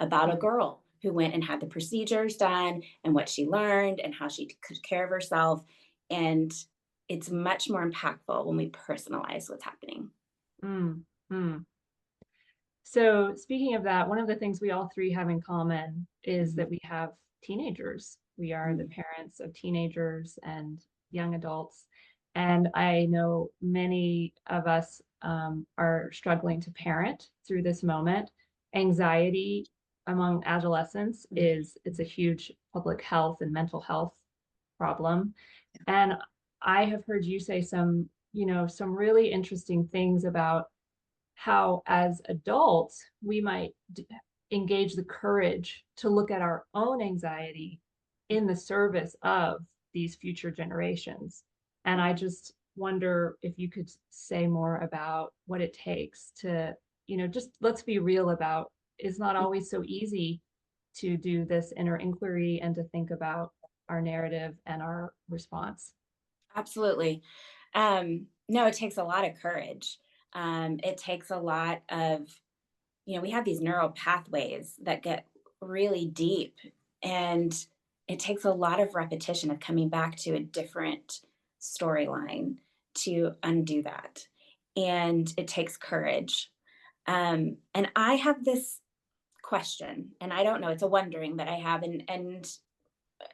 about a girl who went and had the procedures done and what she learned and how she took care of herself. And it's much more impactful when we personalize what's happening. Mm, mm. So, speaking of that, one of the things we all three have in common is Mhm, that we have teenagers. We are the mhm, parents of teenagers and young adults. And I know many of us are struggling to parent through this moment. Anxiety among adolescents mhm. is it's a huge public health and mental health problem. And I have heard you say some, some really interesting things about how as adults we might engage the courage to look at our own anxiety in the service of these future generations. And I just wonder if you could say more about what it takes to, just let's be real about it's not always so easy to do this inner inquiry and to think about our narrative and our response. Absolutely. No, it takes a lot of courage. It takes a lot of, we have these neural pathways that get really deep, and it takes a lot of repetition of coming back to a different storyline to undo that. And it takes courage. And I have this question, and I don't know, it's a wondering that I have, and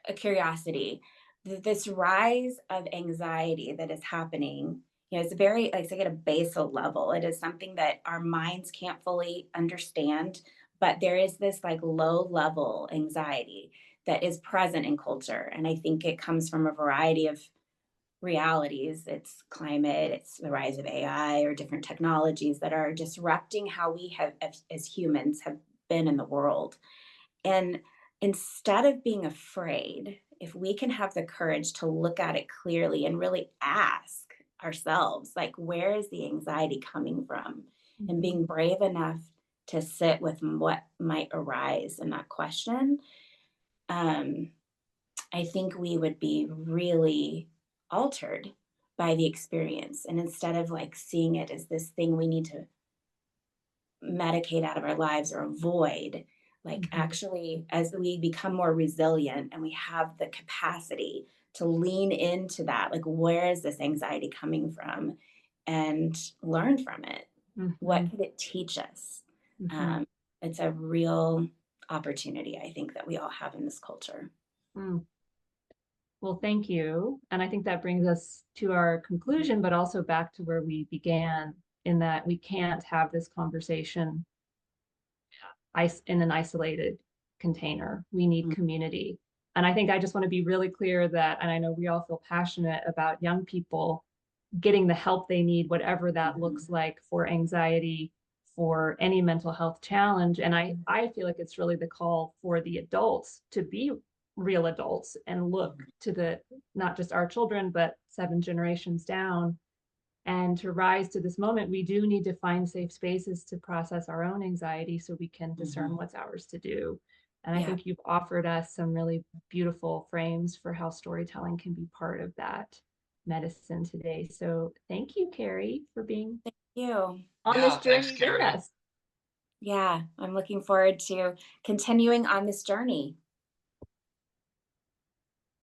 a curiosity. This rise of anxiety that is happening, it's very, like I say, at a basal level. It is something that our minds can't fully understand, but there is this like low level anxiety that is present in culture. And I think it comes from a variety of realities. It's climate, it's the rise of AI or different technologies that are disrupting how we have, as humans, have been in the world. And instead of being afraid, if we can have the courage to look at it clearly and really ask ourselves, like, where is the anxiety coming from? And Mhm. being brave enough to sit with what might arise in that question, um, I think we would be really altered by the experience. And instead of like seeing it as this thing we need to medicate out of our lives or avoid, like Mhm. actually as we become more resilient and we have the capacity to lean into that, like, where is this anxiety coming from, and learn from it. What Mhm. could it teach us? Mhm. um, it's a real opportunity, I think, that we all have in this culture. Mm. Well, thank you. And I think that brings us to our conclusion, but also back to where we began, in that we can't have this conversation in an isolated container. We need Mhm, community. And I think I just want to be really clear that, and I know we all feel passionate about young people getting the help they need, whatever that mhm, looks like for anxiety, for any mental health challenge. And I feel like it's really the call for the adults to be real adults and look mhm, to the not just our children, but 7 generations down. And to rise to this moment, we do need to find safe spaces to process our own anxiety so we can discern mhm. what's ours to do. And I Yeah. think you've offered us some really beautiful frames for how storytelling can be part of that medicine today. So thank you, Carrie, for being You. on this Yeah, thanks, journey with Carrie. us. Yeah, I'm looking forward to continuing on this journey.